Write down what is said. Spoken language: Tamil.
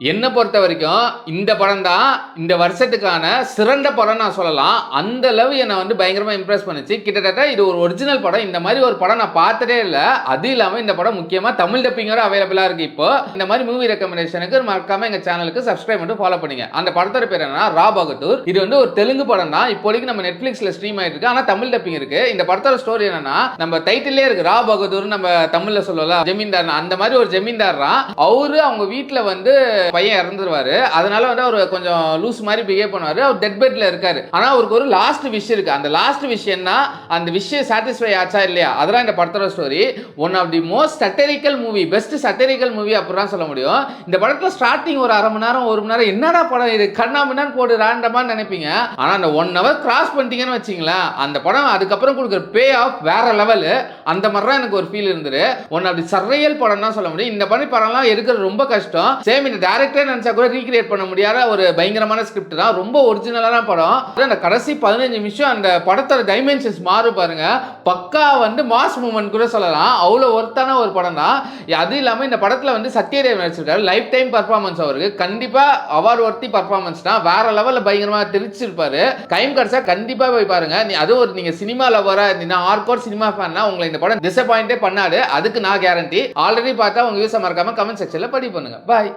என்ன பொறுத்த வரைக்கும், இந்த படம் தான் இந்த வருஷத்துக்கான சிறந்த படம்னு நான் சொல்லலாம். அந்த அளவு என்ன வந்து பயங்கரமா இம்ப்ரெஸ் பண்ணுச்சு. கிட்டத்தட்ட இது ஒரு ஒரிஜினல் படம். இந்த மாரி ஒரு படம் நான் பார்த்ததே இல்ல. அது இல்லாம இந்த படம் முக்கியமா தமிழ் டப்பிங் வேற அவைலபிளா இருக்கு இப்போ. இந்த மாரி மூவி ரெக்கமெண்டேஷனுக்கு மறக்காம எங்க சேனலுக்கு சப்ஸ்கிரைப் பண்ணிட்டு ஃபாலோ பண்ணுங்க. அந்த படத்தோட பேர் என்னன்னா ரா பகதூர். இது வந்து ஒரு தெலுங்கு படம் தான். இப்போதைக்கு நம்ம Netflixல ஸ்ட்ரீம் ஆயிட்டு இருக்கு. ஆனா தமிழ் டப்பிங் இருக்கு. இந்த படத்தோட ஸ்டோரி என்னன்னா, நம்ம டைட்டிலே இருக்கு ரா பகதூர் நம்ம தமிழ்ல சொல்லுவோம்ல ஜமீன்தார். அந்த மாரி ஒரு ஜமீன்தார் தான். அவரு அவங்க வீட்ல வந்து பையன் இறந்துருவாரு. அதனால வந்து அவர் கொஞ்சம் லூஸ் மாதிரி பிஹேவ் பண்ணுவாரு. அவர் டெட் பெட்ல இருக்காரு. ஆனா அவருக்கு ஒரு லாஸ்ட் விஷ் இருக்கு. அந்த லாஸ்ட் விஷ் என்ன? அந்த விஷ் சாட்டிஸ்ஃபை ஆச்சா இல்லையா? அதெல்லாம் இந்த படத்தோட story. One of the most satirical movie, best satirical movie அப்படிதான் சொல்ல முடியும். இந்த படத்துல ஸ்டார்டிங் ஒரு 1/2 மணி நேரம் 1 மணி நேரம் என்னடா படம் இது கண்ணா பின்னான்னு போட்டு ரேண்டமா நினைப்பீங்க. ஆனா அந்த 1 ஹவர் கிராஸ் பண்ணிட்டீங்கன்னு வச்சீங்களேன், அந்த படம் அதுக்கப்புறம் கொடுக்குற பே ஆஃப் வேற லெவல். அந்த மாதிரி தான் எனக்கு ஒரு ஃபீல் இருந்தது. ஒன் ஆஃப் தி சர்ரியல் படம் தான் சொல்ல முடியும். இந்த மாதிரி படம்லாம் எடுக்கிறது ரொம்ப கஷ்டம். சேம் இந்த டைரக்டர் நினைச்சா கூட ரீக்ரியேட் பண்ண முடியாத ஒரு பயங்கரமான ஸ்கிரிப்ட் தான். ரொம்ப ஒரிஜினலான படம். அந்த கடைசி 15 நிமிஷம் அந்த படத்தோட டைமென்ஷன்ஸ் மாறு பாருங்க. பக்கா வந்து மாஸ் மூவ்மெண்ட் கூட சொல்லலாம். அவ்வளோ ஒர்த்தான ஒரு படம் தான். அது இல்லாம இந்த படத்துல வந்து சத்யதேவ் நடிச்சிருக்காரு. லைஃப் டைம் பர்ஃபார்மன்ஸ் அவருக்கு. கண்டிப்பா அவார்ட் ஒர்த்தி பர்ஃபார்மன்ஸ் தான். வேற லெவல்ல பயங்கரமா தெரிச்சிருப்பாரு. டைம் கிடைச்சா கண்டிப்பா போய் பாருங்க. அது ஒரு நீங்க சினிமா லவரா இருந்தீங்கன்னா ஹார்ட்கோர் சினிமா ஃபேன்னா உங்களை இந்த படம் டிசப்பாயிண்டே பண்ணாது. அதுக்கு நான் கேரண்டி. ஆல்ரெடி பார்த்தா உங்க வியூஸை மறக்காம கமெண்ட் செக்ஷன்ல பதிவு பண்ணுங்க. பாய்.